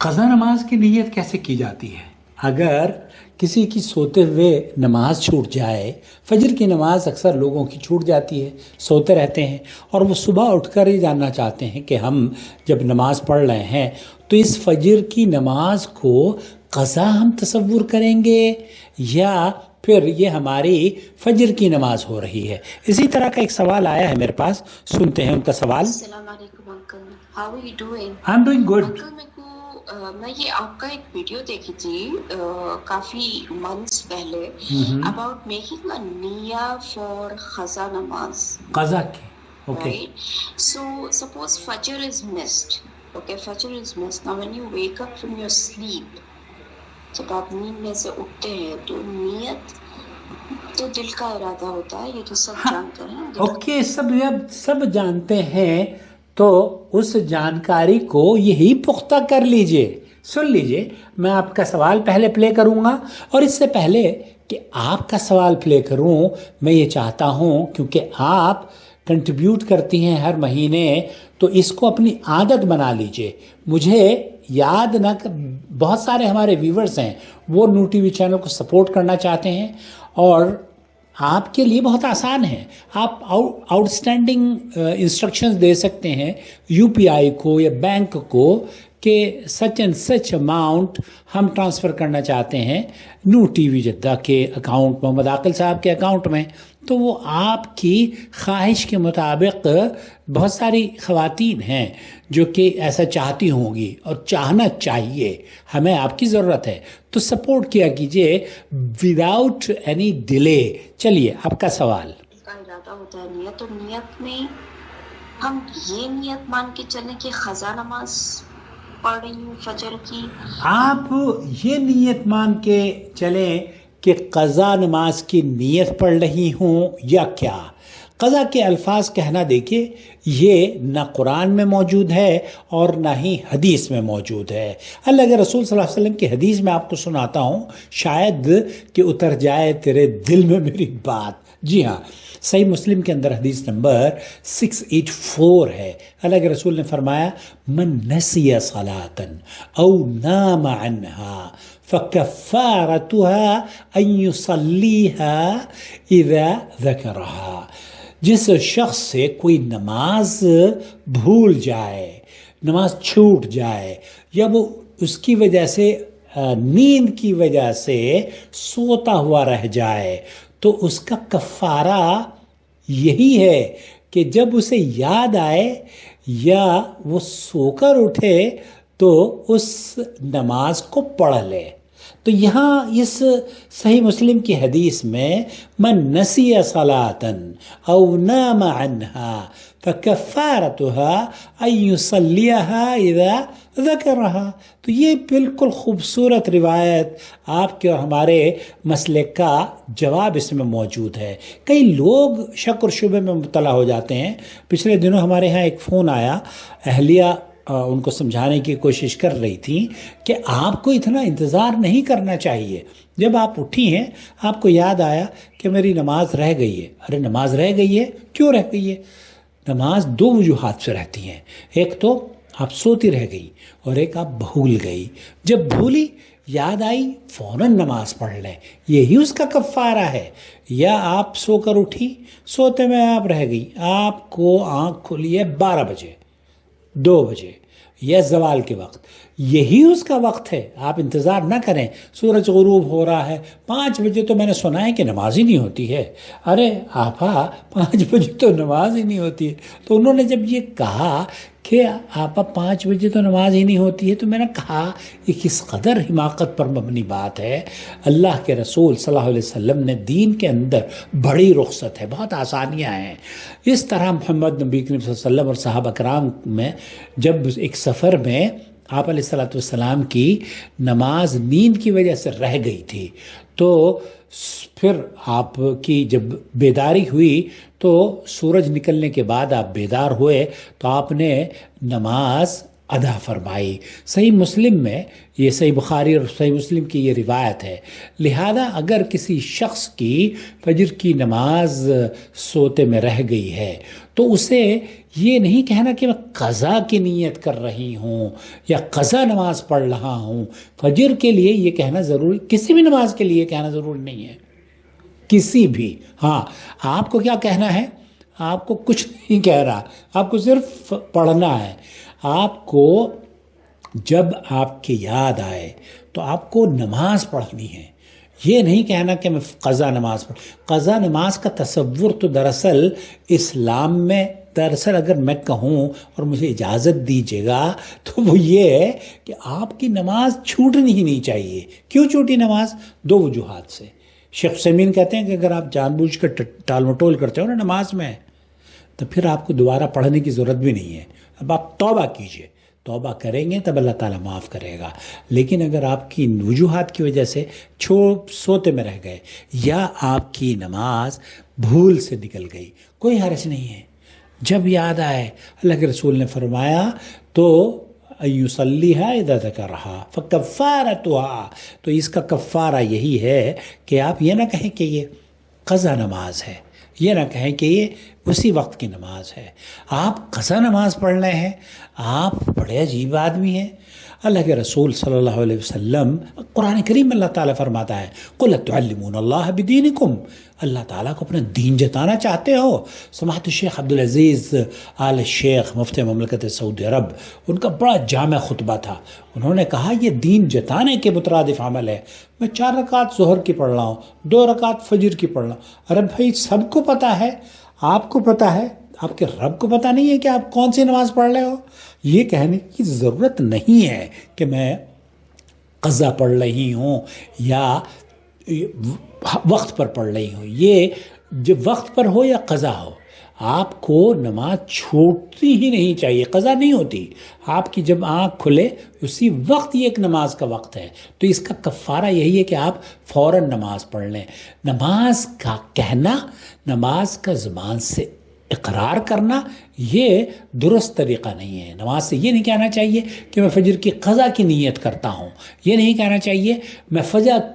قضا نماز کی نیت کیسے کی جاتی ہے؟ اگر کسی کی سوتے ہوئے نماز چھوٹ جائے، فجر کی نماز اکثر لوگوں کی چھوٹ جاتی ہے، سوتے رہتے ہیں، اور وہ صبح اٹھ کر ہی جاننا چاہتے ہیں کہ ہم جب نماز پڑھ رہے ہیں تو اس فجر کی نماز کو قضا ہم تصور کریں گے یا پھر یہ ہماری فجر کی نماز ہو رہی ہے؟ اسی طرح کا ایک سوال آیا ہے میرے پاس، سنتے ہیں ان کا سوال۔ السلام علیکم uncle, how are you doing? I am doing good. Uncle میں یہ آپ کا ایک ویڈیو دیکھی تھی کافی منتھس پہلے اباؤٹ میکنگ اے نیہ فار قضا نماز، قضا کی، okay. right? So suppose Fajr is missed. Okay, Fajr is missed. Now when you wake up from your sleep, جب آپ نیند میں سے اٹھتے ہیں تو نیت تو دل کا ارادہ ہوتا ہے، یہ تو سب جانتے ہیں۔ اوکے، سب جانتے ہیں، تو اس جانکاری کو یہی پختہ کر لیجئے۔ سن لیجئے، میں آپ کا سوال پہلے پلے کروں گا، اور اس سے پہلے کہ آپ کا سوال پلے کروں میں یہ چاہتا ہوں، کیونکہ آپ کنٹریبیوٹ کرتی ہیں ہر مہینے، تو اس کو اپنی عادت بنا لیجئے۔ مجھے یاد نہ، بہت سارے ہمارے ویورز ہیں وہ نور ٹی وی چینل کو سپورٹ کرنا چاہتے ہیں، اور آپ کے لیے بہت آسان ہے، آپ آؤٹ اسٹینڈنگ انسٹرکشنز دے سکتے ہیں یو پی آئی کو یا بینک کو کہ سچ اینڈ سچ اماؤنٹ ہم ٹرانسفر کرنا چاہتے ہیں نور ٹی وی جدہ کے اکاؤنٹ، محمد عاقل صاحب کے اکاؤنٹ میں، تو وہ آپ کی خواہش کے مطابق، بہت ساری خواتین ہیں جو کہ ایسا چاہتی ہوں گی اور چاہنا چاہیے، ہمیں آپ کی ضرورت ہے، تو سپورٹ کیا کیجئے وداؤٹ اینی ڈیلے۔ چلیے آپ کا سوال۔ کا ارادہ ہوتا ہے نیت، تو نیت میں ہم یہ نیت مان کے چلیں کہ قضا نماز پڑھ رہی ہوں فجر کی، آپ یہ نیت مان کے چلیں کہ قضا نماز کی نیت پڑھ رہی ہوں یا کیا؟ قضا کے الفاظ کہنا، دیکھیے یہ نہ قرآن میں موجود ہے اور نہ ہی حدیث میں موجود ہے۔ اللہ کے رسول صلی اللہ علیہ وسلم کی حدیث میں آپ کو سناتا ہوں، شاید کہ اتر جائے تیرے دل میں میری بات۔ جی ہاں، صحیح مسلم کے اندر حدیث نمبر 684 ہے۔ اللہ کے رسول نے فرمایا، من نسی صلاۃ او نام عنها فکفارتها ان یصلیها اذا ذکرها۔ جس شخص سے کوئی نماز بھول جائے، نماز چھوٹ جائے، یا وہ اس کی وجہ سے نیند کی وجہ سے سوتا ہوا رہ جائے، تو اس کا کفارہ یہی ہے کہ جب اسے یاد آئے یا وہ سو کر اٹھے تو اس نماز کو پڑھ لے۔ تو یہاں اس صحیح مسلم کی حدیث میں من نسی صلاۃ او نام عنها فکفارتها ان یصلیها اذا ذکرها۔ تو یہ بالکل خوبصورت روایت آپ کے اور ہمارے مسئلے کا جواب اس میں موجود ہے۔ کئی لوگ شک اور شبہ میں مبتلا ہو جاتے ہیں۔ پچھلے دنوں ہمارے ہاں ایک فون آیا، اہلیہ ان کو سمجھانے کی کوشش کر رہی تھی کہ آپ کو اتنا انتظار نہیں کرنا چاہیے، جب آپ اٹھی ہیں آپ کو یاد آیا کہ میری نماز رہ گئی ہے۔ ارے نماز رہ گئی ہے، کیوں رہ گئی ہے؟ نماز دو وجوہات سے رہتی ہیں، ایک تو آپ سوتی رہ گئی اور ایک آپ بھول گئی۔ جب بھولی، یاد آئی، فوراً نماز پڑھ لیں، یہی اس کا کفارہ ہے۔ یا آپ سو کر اٹھی، سوتے میں آپ رہ گئی، آپ کو آنکھ کھلی ہے 12 بجے، 2 بجے یا زوال کے وقت، یہی اس کا وقت ہے، آپ انتظار نہ کریں۔ سورج غروب ہو رہا ہے، 5 بجے تو میں نے سنا ہے کہ نماز ہی نہیں ہوتی ہے۔ ارے آپا 5 بجے تو نماز ہی نہیں ہوتی ہے۔ تو انہوں نے جب یہ کہا کہ آپا 5 بجے تو نماز ہی نہیں ہوتی ہے، تو میں نے کہا یہ کس قدر حماقت پر مبنی بات ہے۔ اللہ کے رسول صلی اللہ علیہ وسلم نے دین کے اندر بڑی رخصت ہے، بہت آسانیاں ہیں۔ اس طرح محمد نبی کریم صلی اللہ علیہ وسلم اور صحابہ کرام میں جب ایک سفر میں آپ علیہ الصلوۃ والسلام کی نماز نیند کی وجہ سے رہ گئی تھی، تو پھر آپ کی جب بیداری ہوئی تو سورج نکلنے کے بعد آپ بیدار ہوئے، تو آپ نے نماز ادا فرمائی۔ صحیح مسلم میں یہ صحیح بخاری اور صحیح مسلم کی یہ روایت ہے۔ لہذا اگر کسی شخص کی فجر کی نماز سوتے میں رہ گئی ہے تو اسے یہ نہیں کہنا کہ میں قضا کی نیت کر رہی ہوں یا قضا نماز پڑھ رہا ہوں۔ فجر کے لیے یہ کہنا ضروری، کسی بھی نماز کے لیے کہنا ضروری نہیں ہے، کسی بھی۔ ہاں آپ کو کیا کہنا ہے؟ آپ کو کچھ نہیں کہہ رہا، آپ کو صرف پڑھنا ہے۔ آپ کو جب آپ کی یاد آئے تو آپ کو نماز پڑھنی ہے، یہ نہیں کہنا کہ میں قضا نماز پڑھ۔ قضا نماز کا تصور تو دراصل اسلام میں، دراصل اگر میں کہوں اور مجھے اجازت دیجیے گا تو وہ یہ ہے کہ آپ کی نماز چھوٹنی ہی نہیں چاہیے۔ کیوں چھوٹی نماز؟ دو وجوہات سے۔ شیخ عثیمین کہتے ہیں کہ اگر آپ جان بوجھ کر ٹال مٹول کرتے ہو نا نماز میں تو پھر آپ کو دوبارہ پڑھنے کی ضرورت بھی نہیں ہے، اب آپ توبہ کیجئے، توبہ کریں گے تب اللہ تعالیٰ معاف کرے گا۔ لیکن اگر آپ کی وجوہات کی وجہ سے سوتے میں رہ گئے یا آپ کی نماز بھول سے نکل گئی، کوئی حرج نہیں ہے، جب یاد آئے، اللہ کے رسول نے فرمایا تو ایصلیھا اذا ذکرھا فکفارتھا، تو اس کا کفارہ یہی ہے کہ آپ یہ نہ کہیں کہ یہ قضا نماز ہے، یہ نہ کہیں کہ یہ اسی وقت کی نماز ہے۔ آپ قضا نماز پڑھ رہے ہیں، آپ بڑے عجیب آدمی ہیں۔ اللہ کے رسول صلی اللہ علیہ وسلم، قرآن کریم میں اللہ تعالیٰ فرماتا ہے قُلْ أَتُعَلِّمُونَ اللَّهَ بِدِينِكُمْ، اللہ تعالیٰ کو اپنا دین جتانا چاہتے ہو۔ سماحت الشیخ عبدالعزیز آل شیخ مفتی مملکت سعودی عرب، ان کا بڑا جامع خطبہ تھا، انہوں نے کہا یہ دین جتانے کے مترادف عمل ہے۔ میں 4 رکعت ظہر کی پڑھ رہا ہوں، 2 رکعت فجر کی پڑھ رہا ہوں۔ ارے بھائی سب کو پتہ ہے، آپ کو پتہ ہے، آپ کے رب کو پتہ نہیں ہے کہ آپ کون سی نماز پڑھ رہے ہو؟ یہ کہنے کی ضرورت نہیں ہے کہ میں قضا پڑھ رہی ہوں یا وقت پر پڑھ رہی ہوں۔ یہ جب وقت پر ہو یا قضا ہو، آپ کو نماز چھوٹتی ہی نہیں چاہیے، قضا نہیں ہوتی۔ آپ کی جب آنکھ کھلے اسی وقت یہ ایک نماز کا وقت ہے، تو اس کا کفارہ یہی ہے کہ آپ فوراً نماز پڑھ لیں۔ نماز کا کہنا، نماز کا زبان سے اقرار کرنا، یہ درست طریقہ نہیں ہے۔ نماز سے یہ نہیں کہنا چاہیے کہ میں فجر کی قضا کی نیت کرتا ہوں، یہ نہیں کہنا چاہیے میں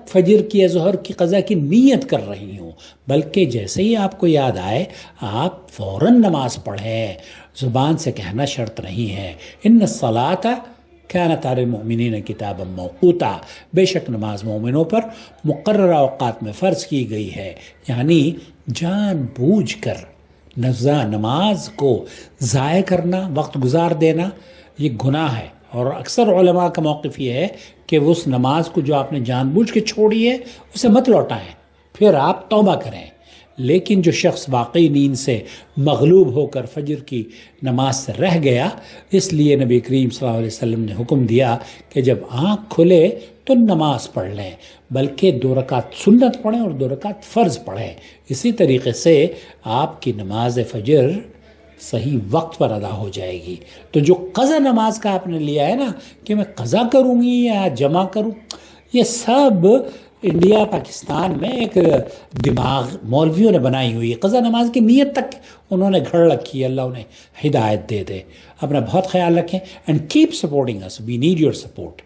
فجر کی یا ظہر کی قضا کی نیت کر رہی ہوں، بلکہ جیسے ہی آپ کو یاد آئے آپ فوراً نماز پڑھیں۔ زبان سے کہنا شرط نہیں ہے۔ ان الصلاۃ کانت علی المؤمنین کتابا موقوتا، بے شک نماز مومنوں پر مقررہ اوقات میں فرض کی گئی ہے، یعنی جان بوجھ کر نماز کو ضائع کرنا، وقت گزار دینا، یہ گناہ ہے۔ اور اکثر علماء کا موقف یہ ہے کہ اس نماز کو جو آپ نے جان بوجھ کے چھوڑی ہے اسے مت لوٹائیں، پھر آپ توبہ کریں۔ لیکن جو شخص واقعی نیند سے مغلوب ہو کر فجر کی نماز سے رہ گیا، اس لیے نبی کریم صلی اللہ علیہ وسلم نے حکم دیا کہ جب آنکھ کھلے تو نماز پڑھ لیں، بلکہ 2 رکعت سنت پڑھیں اور 2 رکعت فرض پڑھیں۔ اسی طریقے سے آپ کی نماز فجر صحیح وقت پر ادا ہو جائے گی۔ تو جو قضا نماز کا آپ نے لیا ہے نا کہ میں قضا کروں گی یا جمع کروں، یہ سب انڈیا پاکستان میں ایک دماغ مولویوں نے بنائی ہوئی ہے۔ قضا نماز کی نیت تک انہوں نے گھڑ رکھی ہے، اللہ انہیں ہدایت دے دے۔ اپنا بہت خیال رکھیں، and keep supporting us, we need your support.